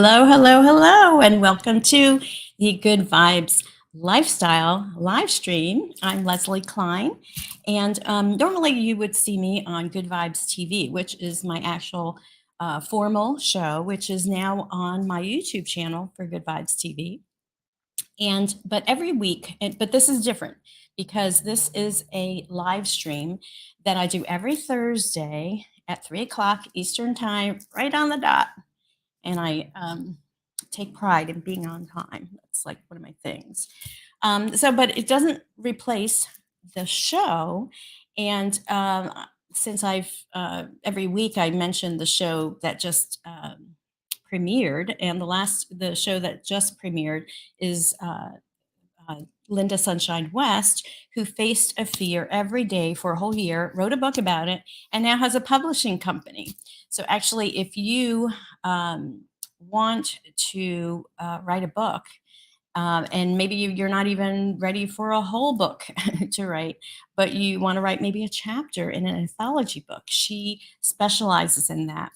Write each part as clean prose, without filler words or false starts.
Hello, and welcome to the Good Vibes Lifestyle live stream. I'm Leslie Klein, and normally you would see me on Good Vibes TV, which is my actual formal show, which is now on my YouTube channel for Good Vibes TV. But every week, but this is different because this is a live stream that I do every Thursday at 3 o'clock Eastern Time, right on the dot, and I take pride in being on time. That's like one of my things. But it doesn't replace the show. And since I've every week I mention the show that just premiered, and the show that just premiered is Linda Sunshine West, who faced a fear every day for a whole year, wrote a book about it, and now has a publishing company. So actually, if you want to write a book, and maybe you're not even ready for a whole book to write, but you want to write maybe a chapter in an anthology book, she specializes in that.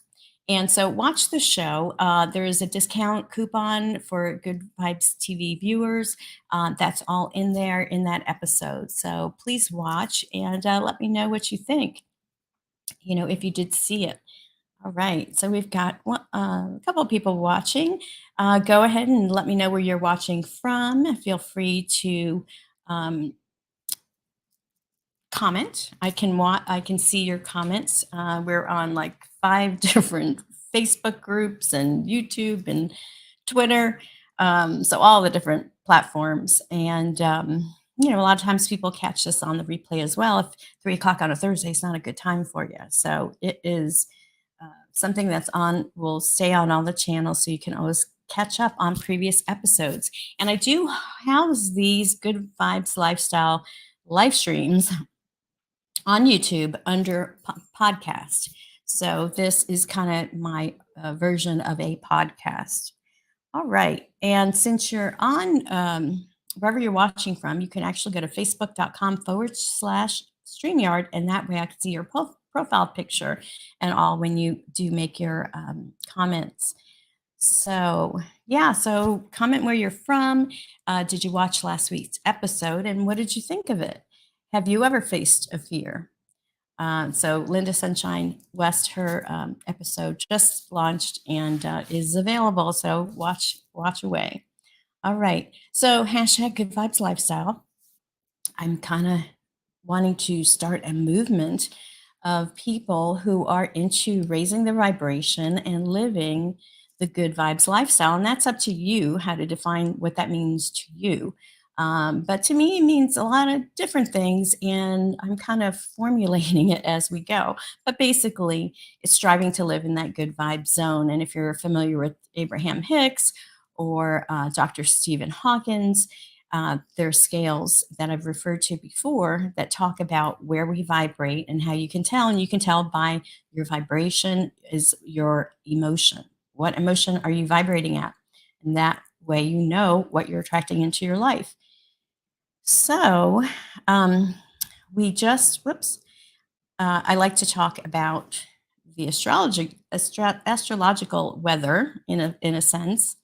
And so watch the show. There is a discount coupon for Good Vibes TV viewers. That's all in there in that episode. So please watch and let me know what you think, if you did see it. All right. So we've got a couple of people watching. Go ahead and let me know where you're watching from. Feel free to comment. I can see your comments. We're on like 5 different Facebook groups and YouTube and Twitter. So all the different platforms. And a lot of times people catch this on the replay as well. If 3 o'clock on a Thursday is not a good time for you. So it is something will stay on all the channels, so you can always catch up on previous episodes. And I do house these Good Vibes Lifestyle live streams on YouTube under podcast. So this is kind of my version of a podcast. All right. And since you're on wherever you're watching from, you can actually go to facebook.com/StreamYard. And that way I can see your profile picture and all when you do make your comments. So, yeah. So comment where you're from. Did you watch last week's episode? And what did you think of it? Have you ever faced a fear? So Linda Sunshine West, her episode just launched and is available. So watch away. All right. So hashtag Good Vibes Lifestyle. I'm kind of wanting to start a movement of people who are into raising their vibration and living the Good Vibes Lifestyle. And that's up to you how to define what that means to you. But to me, it means a lot of different things, and I'm kind of formulating it as we go. But basically, it's striving to live in that good vibe zone. And if you're familiar with Abraham Hicks or Dr. Stephen Hawkins, there are scales that I've referred to before that talk about where we vibrate and how you can tell. And you can tell by your vibration is your emotion. What emotion are you vibrating at? And that way you know what you're attracting into your life. So I like to talk about the astrological weather in a sense.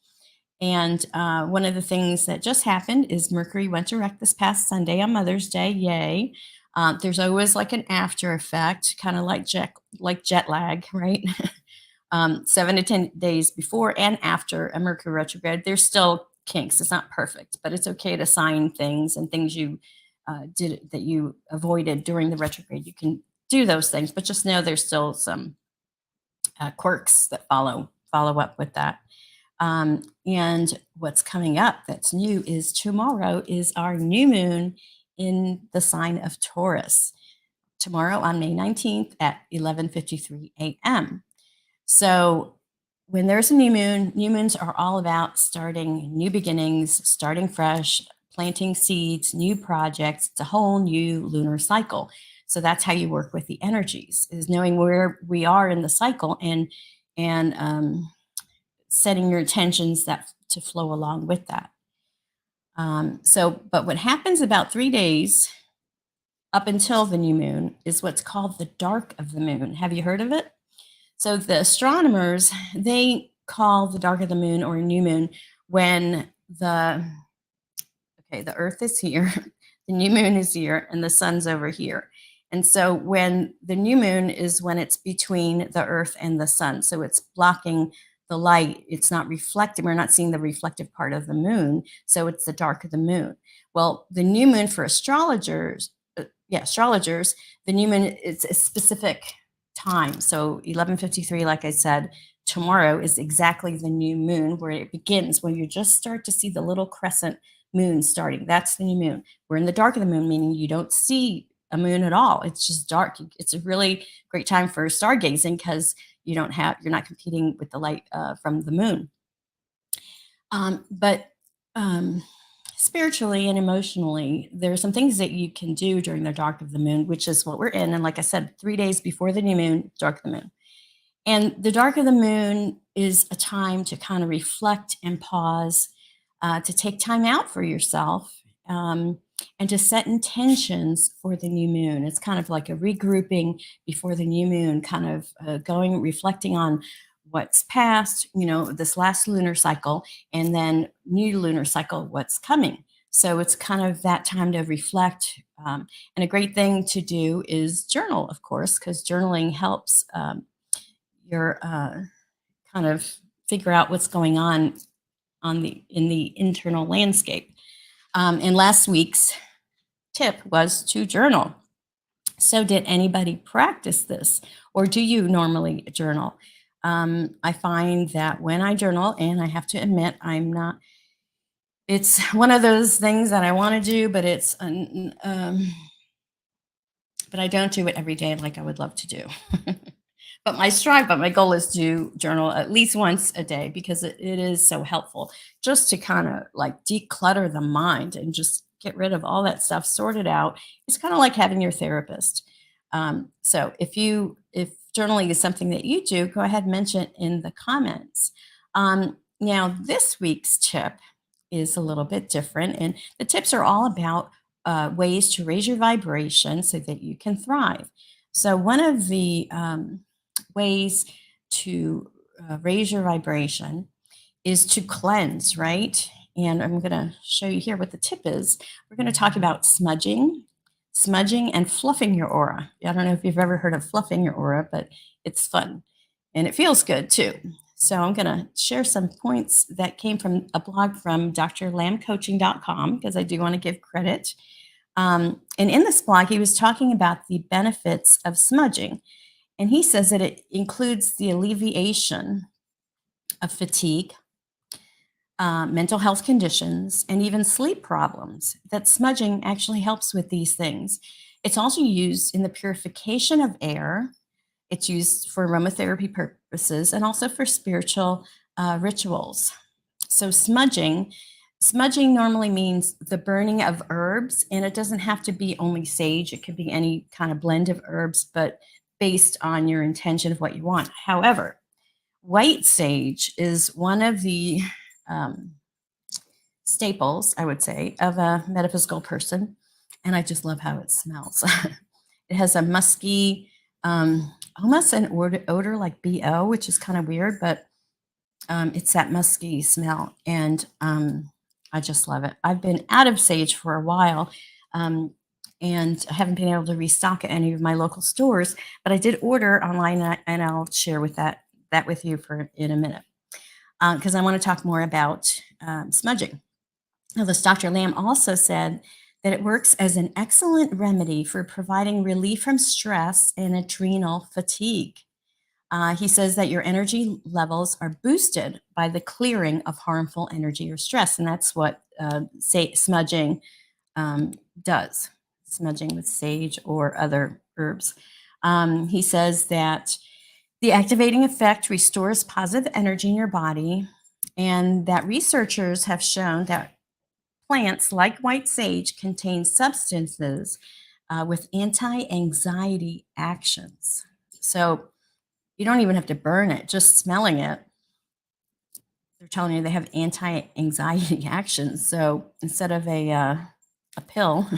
And one of the things that just happened is Mercury went direct this past Sunday on Mother's Day. Yay. There's always like an after effect, kind of like jet lag, right? 7 to 10 days before and after a Mercury retrograde, there's still kinks. It's not perfect, but it's okay to sign things and things you did that you avoided during the retrograde. You can do those things, but just know there's still some quirks that follow up with that. And what's coming up that's new is tomorrow is our new moon in the sign of Taurus. Tomorrow on May 19th at 11:53 a.m. So when there's a new moons are all about starting new beginnings, starting fresh, planting seeds, new projects. It's a whole new lunar cycle. So that's how you work with the energies, is knowing where we are in the cycle and setting your intentions to flow along with that. But what happens about 3 days up until the new moon is what's called the dark of the moon. Have you heard of it? So the astronomers, they call the dark of the moon or new moon when the earth is here, the new moon is here, and the sun's over here. And so when the new moon is when it's between the earth and the sun, so it's blocking the light, it's not reflecting, we're not seeing the reflective part of the moon, so it's the dark of the moon. Well, the new moon for astrologers, the new moon is a specific time. So 11:53, like I said, tomorrow is exactly the new moon where it begins, when you just start to see the little crescent moon starting. That's the new moon. We're in the dark of the moon, meaning you don't see a moon at all. It's just dark. It's a really great time for stargazing because you're not competing with the light from the moon. But spiritually and emotionally, there are some things that you can do during the dark of the moon, which is what we're in. And like I said, 3 days before the new moon, dark of the moon. And the dark of the moon is a time to kind of reflect and pause, to take time out for yourself, and to set intentions for the new moon. It's kind of like a regrouping before the new moon, kind of reflecting on what's past, this last lunar cycle, and then new lunar cycle, what's coming. So it's kind of that time to reflect. And a great thing to do is journal, of course, because journaling helps your kind of figure out what's going on in the internal landscape. And last week's tip was to journal. So did anybody practice this, or do you normally journal? I find that when I journal, and I have to admit, it's one of those things that I want to do, but but I don't do it every day like I would love to do. But my goal is to journal at least once a day because it is so helpful just to kind of like declutter the mind and just get rid of all that stuff, sort it out. It's kind of like having your therapist. So if journaling is something that you do, go ahead and mention it in the comments. Now, this week's tip is a little bit different, and the tips are all about ways to raise your vibration so that you can thrive. So one of the ways to raise your vibration is to cleanse, right? And I'm going to show you here what the tip is. We're going to talk about smudging and fluffing your aura. I don't know if you've ever heard of fluffing your aura, but it's fun and it feels good too. So I'm going to share some points that came from a blog from drlamcoaching.com because I do want to give credit. And in this blog, he was talking about the benefits of smudging. And he says that it includes the alleviation of fatigue, mental health conditions, and even sleep problems, that smudging actually helps with these things. It's also used in the purification of air. It's used for aromatherapy purposes and also for spiritual rituals. So smudging normally means the burning of herbs, and it doesn't have to be only sage. It could be any kind of blend of herbs, but based on your intention of what you want. However, white sage is one of the staples, I would say, of a metaphysical person, and I just love how it smells. It has a musky, almost an odor like BO, which is kind of weird, but it's that musky smell, and I just love it. I've been out of sage for a while, and I haven't been able to restock at any of my local stores, but I did order online, and I'll share that with you in a minute, because I want to talk more about smudging. Now, this Dr. Lamb also said that it works as an excellent remedy for providing relief from stress and adrenal fatigue. He says that your energy levels are boosted by the clearing of harmful energy or stress, and that's what smudging does. Smudging with sage or other herbs. He says that the activating effect restores positive energy in your body, and that researchers have shown that plants like white sage contain substances with anti-anxiety actions. So you don't even have to burn it, just smelling it. They're telling you they have anti-anxiety actions. So instead of a pill,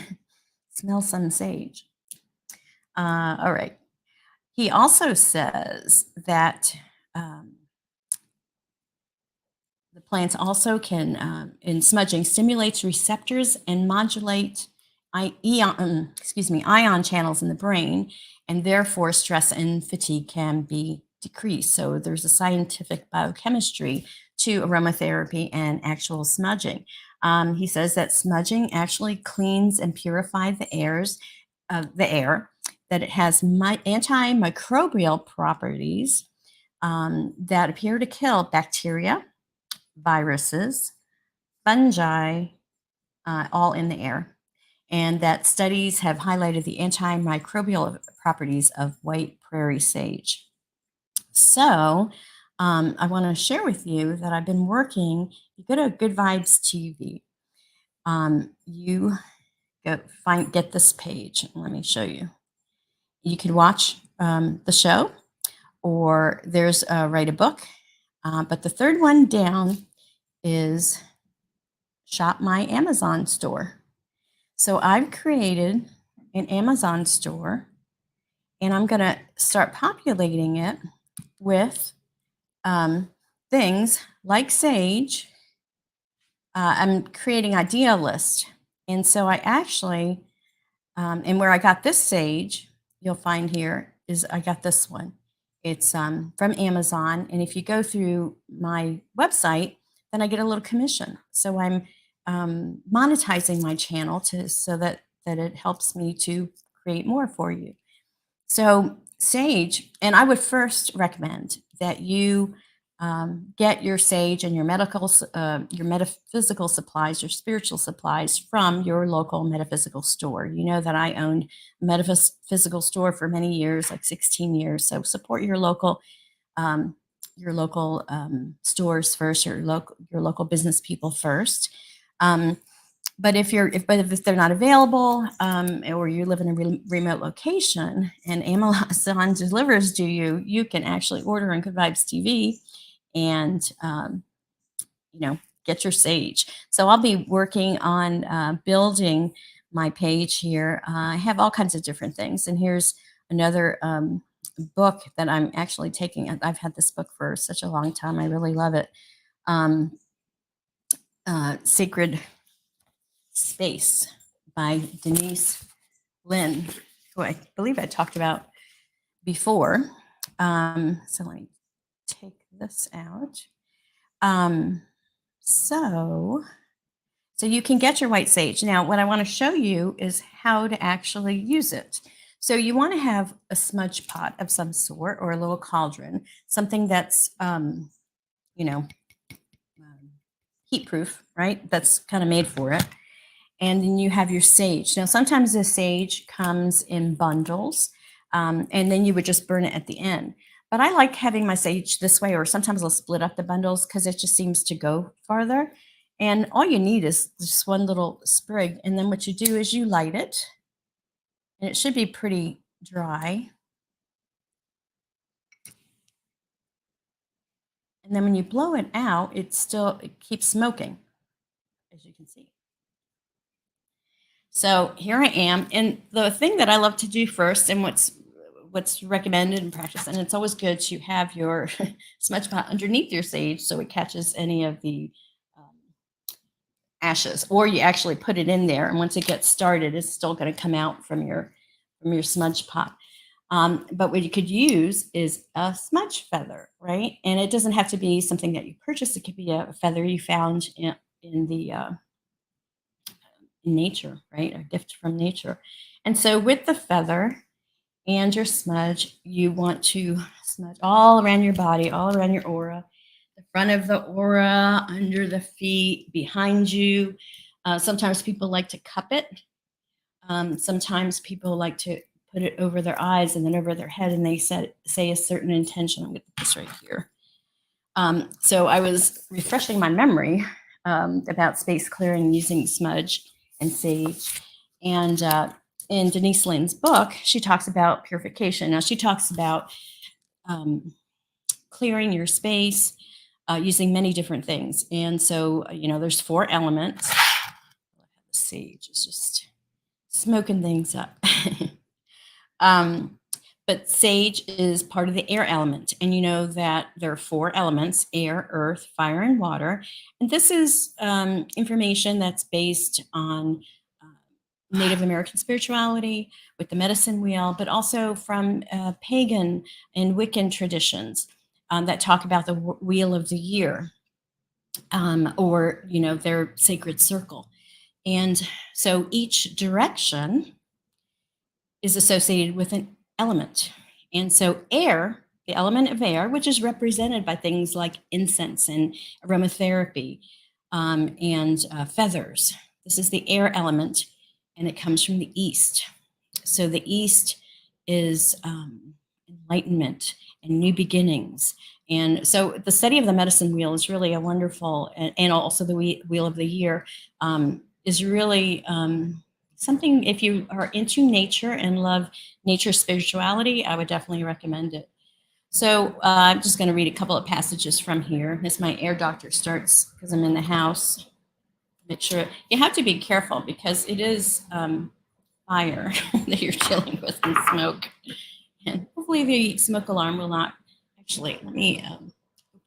smell some sage. All right. He also says that The plants also can, in smudging, stimulates receptors and modulate ion channels in the brain, and therefore stress and fatigue can be decreased. So there's a scientific biochemistry to aromatherapy and actual smudging. He says that smudging actually cleans and purifies the air, that it has antimicrobial properties that appear to kill bacteria, viruses, fungi, all in the air, and that studies have highlighted the antimicrobial properties of white prairie sage. So I want to share with you that I've been working. You go to Good Vibes TV. You get this page. Let me show you. You can watch the show, or there's write a book. But the third one down is shop my Amazon store. So I've created an Amazon store, and I'm going to start populating it with things like sage. I'm creating idea list. And so I actually, and where I got this sage, you'll find here is I got this one. It's from Amazon. And if you go through my website, then I get a little commission. So I'm monetizing my channel so that it helps me to create more for you. So sage, and I would first recommend that you get your sage and your metaphysical supplies, your spiritual supplies from your local metaphysical store. You know that I owned a metaphysical store for many years, like 16 years. So support your local stores first, your local business people first. But if they're not available, or you live in a remote location and Amazon delivers to you, you can actually order on Good Vibes TV and get your sage. So I'll be working on building my page here. I have all kinds of different things, and here's another book that I'm actually taking. I've had this book for such a long time. I really love it. Sacred Space by Denise Lynn, who I believe I talked about before. So let me take this out. So you can get your white sage. Now, what I want to show you is how to actually use it. So you want to have a smudge pot of some sort, or a little cauldron, something that's, heat proof, right? That's kind of made for it. And then you have your sage. Now, sometimes the sage comes in bundles, and then you would just burn it at the end. But I like having my sage this way, or sometimes I'll split up the bundles because it just seems to go farther. And all you need is just one little sprig. And then what you do is you light it, and it should be pretty dry. And then when you blow it out, it keeps smoking, as you can see. So here I am. And the thing that I love to do first, and what's recommended in practice, and it's always good to have your smudge pot underneath your sage so it catches any of the ashes, or you actually put it in there, and once it gets started, it's still going to come out from your smudge pot. But what you could use is a smudge feather, right? And it doesn't have to be something that you purchase. It could be a feather you found in nature, right? A gift from nature. And so with the feather and your smudge, you want to smudge all around your body, all around your aura, the front of the aura, under the feet, behind you. Sometimes people like to cup it. Sometimes people like to put it over their eyes and then over their head, and they say a certain intention. I'm going to put this right here. So I was refreshing my memory about space clearing using smudge and sage. And in Denise Lynn's book, she talks about purification. Now, she talks about clearing your space using many different things. And so, there's 4 elements. Sage is just smoking things up. But sage is part of the air element. And you know that there are 4 elements: air, earth, fire, and water. And this is information that's based on Native American spirituality with the medicine wheel, but also from pagan and Wiccan traditions that talk about the wheel of the year, or, you know, their sacred circle. And so each direction is associated with an element. And so air, the element of air, which is represented by things like incense and aromatherapy, and feathers. This is the air element, and it comes from the east. So the east is enlightenment and new beginnings. And so the study of the medicine wheel is really a wonderful, and also the wheel of the year is really something. If you are into nature and love nature spirituality, I would definitely recommend it. So I'm just going to read a couple of passages from here as my air doctor starts, because I'm in the house. Make sure you have to be careful because it is fire that you're dealing with and smoke. And hopefully the smoke alarm will not. Actually, let me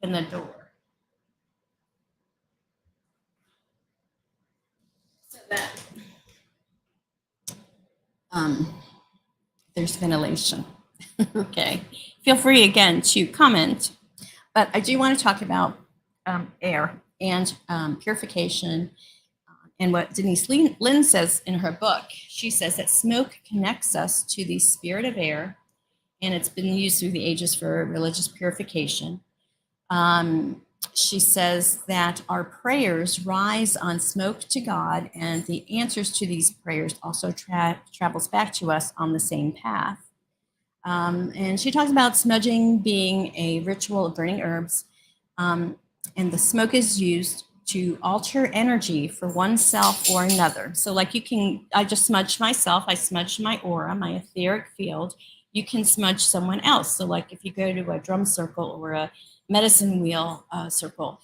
open the door so that there's ventilation. Okay. Feel free again to comment, but I do want to talk about air and purification. And what Denise Lynn says in her book, she says that smoke connects us to the spirit of air, and it's been used through the ages for religious purification. She says that our prayers rise on smoke to God, and the answers to these prayers also travels back to us on the same path. And she talks about smudging being a ritual of burning herbs, and the smoke is used to alter energy for oneself or another. So like I just smudged myself, I smudged my aura, my etheric field. You can smudge someone else. So like if you go to a drum circle or a medicine wheel circle,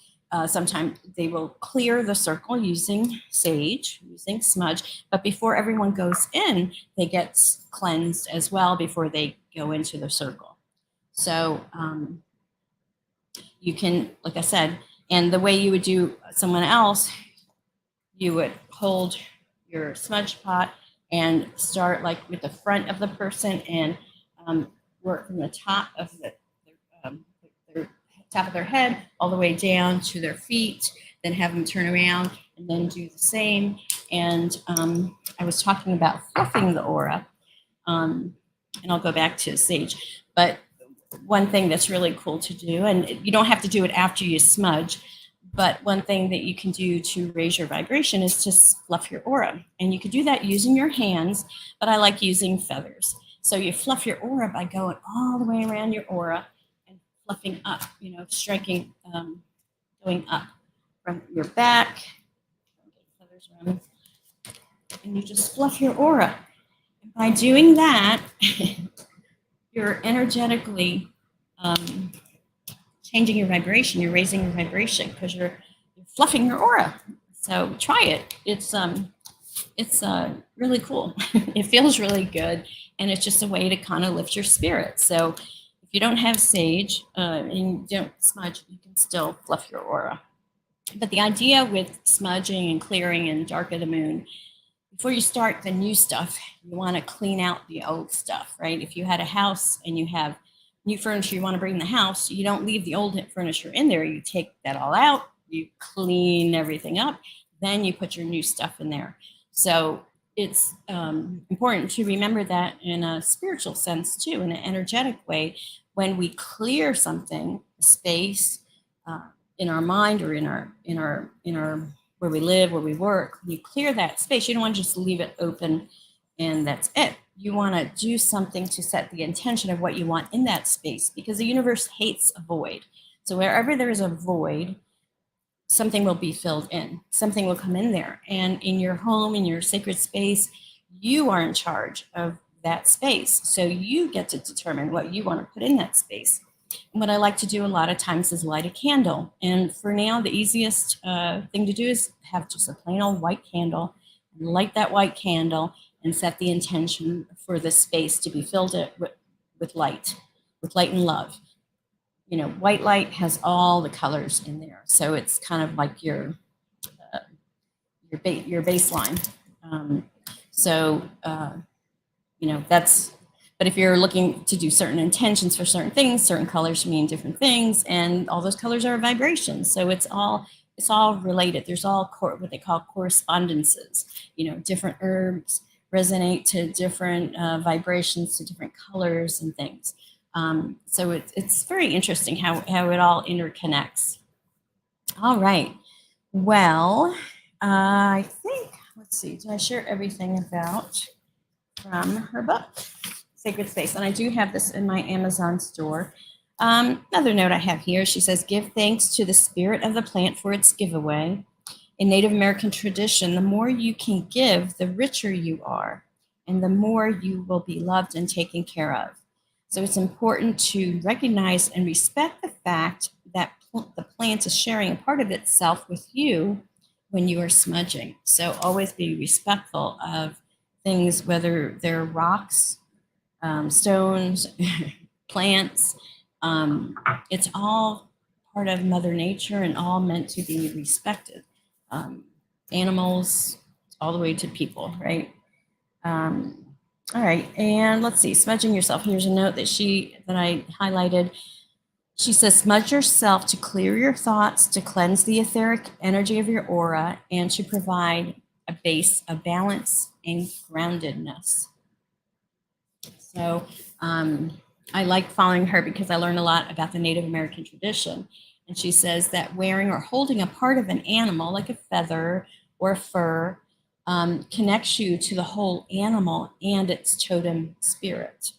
sometimes they will clear the circle using sage, using smudge. But before everyone goes in, they get cleansed as well before they go into the circle. So you can, like I said, and the way you would do someone else, you would hold your smudge pot and start like with the front of the person and work from the top of their top of their head all the way down to their feet, then have them turn around and then do the same. And I was talking about fluffing the aura, and I'll go back to sage, but one thing that's really cool to do, and you don't have to do it after you smudge, but one thing that you can do to raise your vibration is to fluff your aura. And you could do that using your hands, but I like using feathers. So you fluff your aura by going all the way around your aura and fluffing up, you know, striking, going up from your back. Feathers around, and you just fluff your aura. And by doing that, you're energetically changing your vibration. You're raising your vibration because you're fluffing your aura. So try it. It's really cool. It feels really good, and it's just a way to kind of lift your spirit. So if you don't have sage and you don't smudge, you can still fluff your aura. But the idea with smudging and clearing and dark of the moon, before you start the new stuff, you want to clean out the old stuff, right? If you had a house and you have new furniture you want to bring in the house, you don't leave the old furniture in there. You take that all out, you clean everything up, then you put your new stuff in there. So it's important to remember that in a spiritual sense too, in an energetic way. When we clear something, space in our mind or in our where we live, where we work, when you clear that space, you don't want to just leave it open and that's it. You want to do something to set the intention of what you want in that space, because the universe hates a void. So wherever there is a void, something will be filled in. Something will come in there. And in your home, in your sacred space, you are in charge of that space. So you get to determine what you want to put in that space. And what I like to do a lot of times is light a candle. And for now, the easiest thing to do is have just a plain old white candle, and light that white candle and set the intention for the space to be filled with light and love. You know, white light has all the colors in there, so it's kind of like your baseline. So you know, that's, but if you're looking to do certain intentions for certain things, certain colors mean different things, and all those colors are vibrations. So it's all related. There's all what they call correspondences. You know, different herbs resonate to different vibrations, to different colors and things. So it's very interesting how it all interconnects. All right. Well, I think, let's see, did I share everything about from her book, Sacred Space? And I do have this in my Amazon store. Another note I have here, she says, give thanks to the spirit of the plant for its giveaway. In Native American tradition, the more you can give, the richer you are, and the more you will be loved and taken care of. So it's important to recognize and respect the fact that the plant is sharing a part of itself with you when you are smudging. So always be respectful of things, whether they're rocks, stones, plants. It's all part of Mother Nature and all meant to be respected. Animals, all the way to people, right? All right, and let's see, smudging yourself. Here's a note that I highlighted. She says, smudge yourself to clear your thoughts, to cleanse the etheric energy of your aura, and to provide a base of balance and groundedness. So I like following her because I learned a lot about the Native American tradition. And she says that wearing or holding a part of an animal, like a feather or fur, connects you to the whole animal and its totem spirit.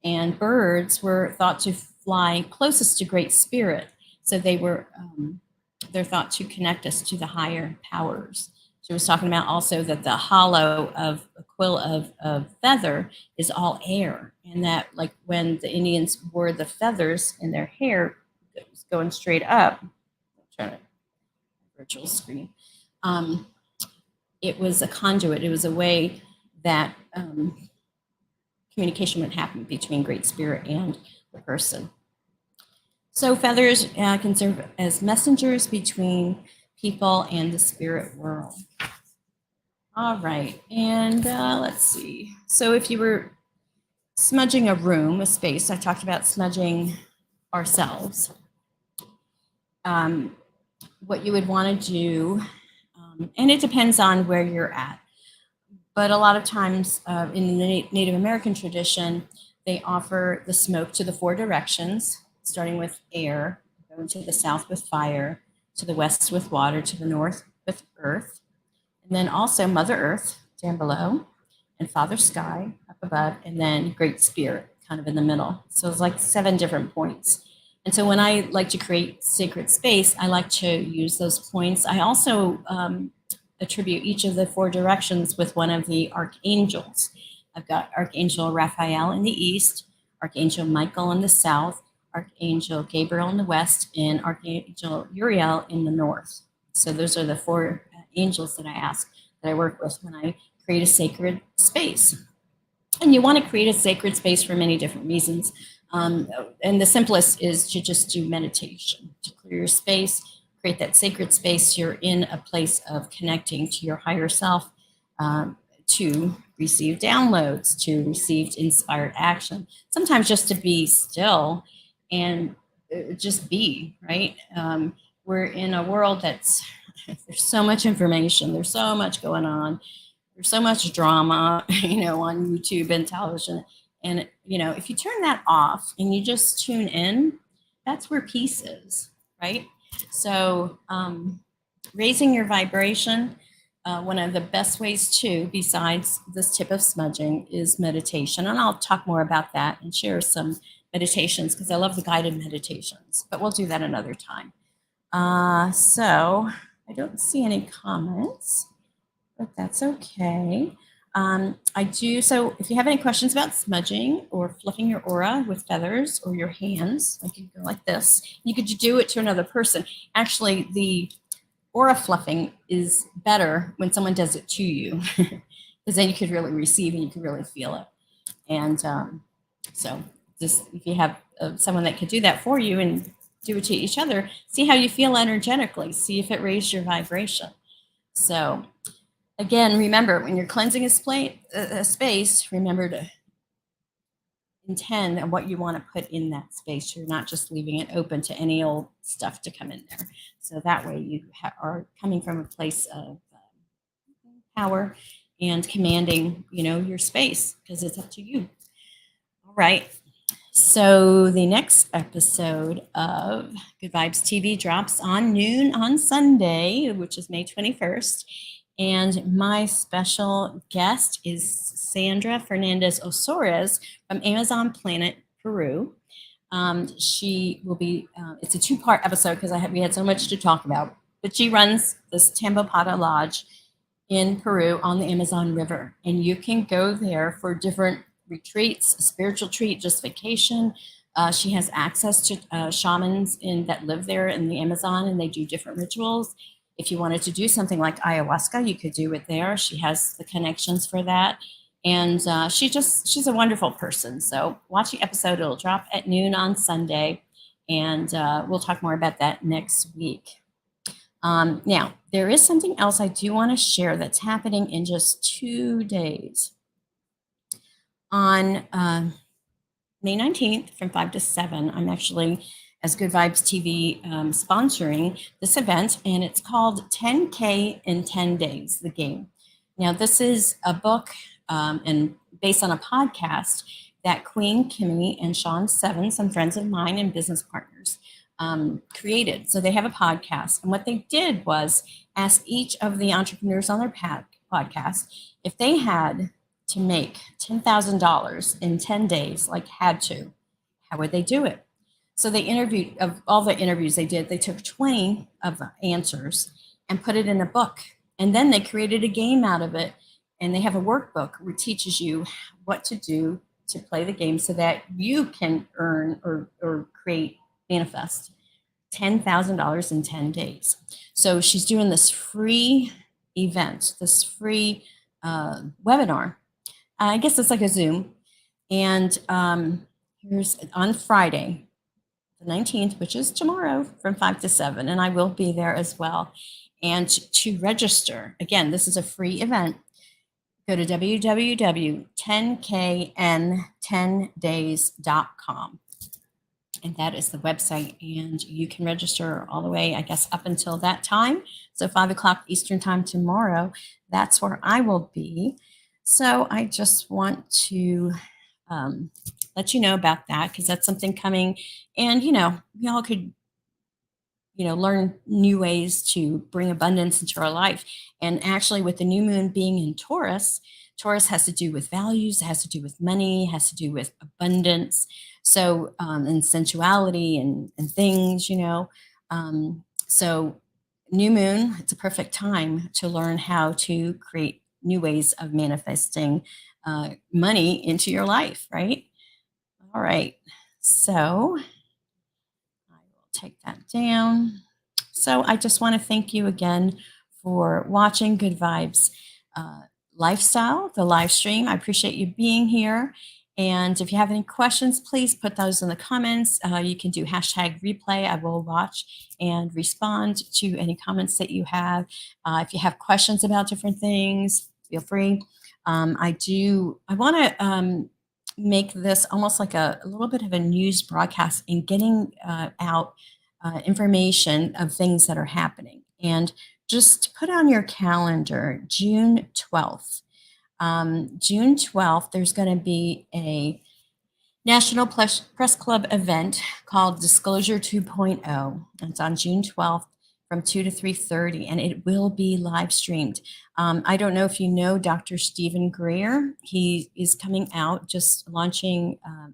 And birds were thought to fly closest to Great Spirit, so they're thought to connect us to the higher powers. She was talking about also that the hollow of a quill of feather is all air, and that, like, when the Indians wore the feathers in their hair, it was going straight up. I'm trying to virtual screen. It was a conduit. It was a way that communication would happen between Great Spirit and the person. So feathers can serve as messengers between people and the spirit world. All right, and let's see. So if you were smudging a room, a space, I talked about smudging ourselves. What you would want to do, and it depends on where you're at, but a lot of times in the Native American tradition, they offer the smoke to the four directions, starting with air, going to the south with fire, to the west with water, to the north with earth, and then also Mother Earth down below, and Father Sky up above, and then Great Spirit kind of in the middle. So it's like 7 different points. And so when I like to create sacred space, I like to use those points. I also attribute each of the 4 directions with one of the archangels. I've got Archangel Raphael in the east, Archangel Michael in the south, Archangel Gabriel in the west, and Archangel Uriel in the north. So those are the 4 angels that I work with when I create a sacred space. And you want to create a sacred space for many different reasons. And the simplest is to just do meditation, to clear your space, create that sacred space. You're in a place of connecting to your higher self, to receive downloads, to receive inspired action, sometimes just to be still and just be, right? We're in a world there's so much information, there's so much going on, there's so much drama, on YouTube and television. And, if you turn that off and you just tune in, that's where peace is, right? So raising your vibration, one of the best ways too, besides this tip of smudging, is meditation. And I'll talk more about that and share some meditations because I love the guided meditations, but we'll do that another time. So I don't see any comments, but that's okay. So if you have any questions about smudging or fluffing your aura with feathers or your hands, like you go like this, you could do it to another person. Actually, the aura fluffing is better when someone does it to you, because then you could really receive and you could really feel it. And so just if you have someone that could do that for you and do it to each other, see how you feel energetically, see if it raised your vibration. So again, remember when you're cleansing a space, remember to intend and what you want to put in that space. You're not just leaving it open to any old stuff to come in there. So that way you are coming from a place of power and commanding, your space, because it's up to you. All right. So the next episode of Good Vibes TV drops on noon on Sunday, which is May 21st. And my special guest is Sandra Fernandez Osores from Amazon Planet, Peru. She will be, it's a two-part episode because we had so much to talk about, but she runs this Tambopata Lodge in Peru on the Amazon River. And you can go there for different retreats, a spiritual treat, just vacation. She has access to shamans that live there in the Amazon, and they do different rituals. If you wanted to do something like ayahuasca, you could do it there. She has the connections for that. And she's a wonderful person. So watch the episode. It'll drop at noon on Sunday. And we'll talk more about that next week. Now, there is something else I do want to share that's happening in just 2 days. On May 19th from 5 to 7, I'm actually, as Good Vibes TV, sponsoring this event, and it's called 10K in 10 Days, the game. Now, this is a book and based on a podcast that Queen Kimmy and Sean Seven, some friends of mine and business partners, created. So they have a podcast, and what they did was ask each of the entrepreneurs on their podcast if they had to make $10,000 in 10 days, how would they do it? So they interviewed, of all the interviews they did, they took 20 of the answers and put it in a book. And then they created a game out of it. And they have a workbook which teaches you what to do to play the game so that you can earn or create, manifest $10,000 in 10 days. So she's doing this free event, this free webinar. I guess it's like a Zoom. And here's on Friday, the 19th, which is tomorrow, from 5 to 7. And I will be there as well. And to register, again, this is a free event. Go to www.10kn10days.com. And that is the website. And you can register all the way, I guess, up until that time. So 5 o'clock Eastern time tomorrow, that's where I will be. So I just want to let you know about that, because that's something coming. And, we all could, learn new ways to bring abundance into our life. And actually, with the new moon being in Taurus, Taurus has to do with values, has to do with money, has to do with abundance. So, and sensuality and things, So new moon, it's a perfect time to learn how to create new ways of manifesting money into your life, right? All right. So I will take that down. So I just want to thank you again for watching Good Vibes Lifestyle, the live stream. I appreciate you being here. And if you have any questions, please put those in the comments. You can do #replay. I will watch and respond to any comments that you have. If you have questions about different things, feel free. I want to make this almost like a little bit of a news broadcast in getting out information of things that are happening. And just put on your calendar, June 12th. June 12th, there's going to be a National Press Club event called Disclosure 2.0. It's on June 12th from 2 to 3:30, and it will be live streamed. I don't know if you know Dr. Stephen Greer. He is coming out, just launching a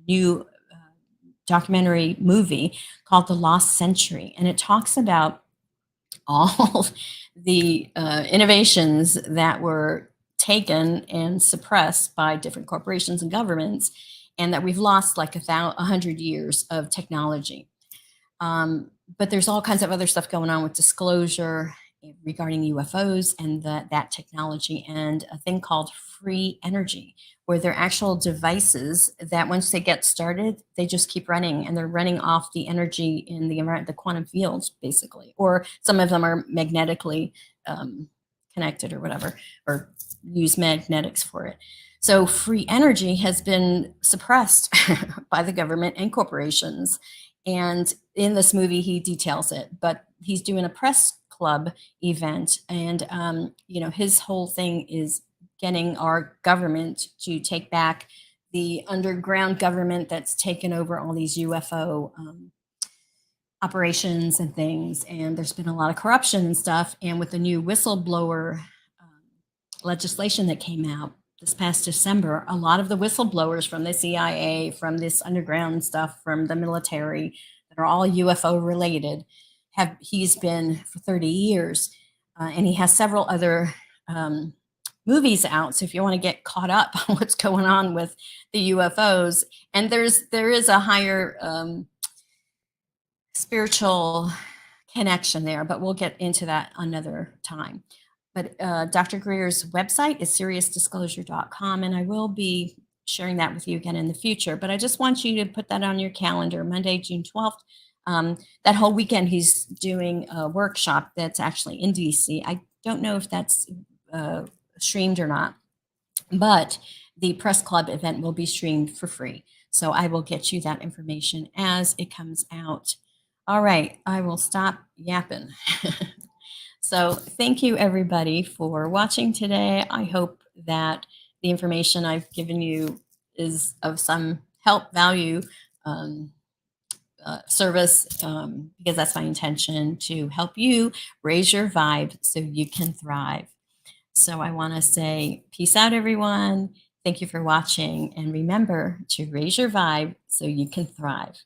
new documentary movie called The Lost Century, and it talks about all the innovations that were taken and suppressed by different corporations and governments, and that we've lost like 100 years of technology. But there's all kinds of other stuff going on with disclosure regarding UFOs and that technology, and a thing called free energy, where they're actual devices that once they get started, they just keep running, and they're running off the energy in the environment, the quantum fields, basically. Or some of them are magnetically connected or whatever, or use magnetics for it. So free energy has been suppressed by the government and corporations. And in this movie, he details it, but he's doing a press club event. And, his whole thing is getting our government to take back the underground government that's taken over all these UFO operations and things. And there's been a lot of corruption and stuff. And with the new whistleblower legislation that came out this past December, a lot of the whistleblowers from the CIA, from this underground stuff, from the military, that are all UFO related, he's been for 30 years. And he has several other movies out. So if you want to get caught up on what's going on with the UFOs, and there is a higher spiritual connection there, but we'll get into that another time. But Dr. Greer's website is seriousdisclosure.com, and I will be sharing that with you again in the future. But I just want you to put that on your calendar, Monday, June 12th. That whole weekend, he's doing a workshop that's actually in DC. I don't know if that's streamed or not, but the press club event will be streamed for free. So I will get you that information as it comes out. All right, I will stop yapping. So thank you, everybody, for watching today. I hope that the information I've given you is of some help, value, service, because that's my intention, to help you raise your vibe so you can thrive. So I want to say peace out, everyone. Thank you for watching. And remember to raise your vibe so you can thrive.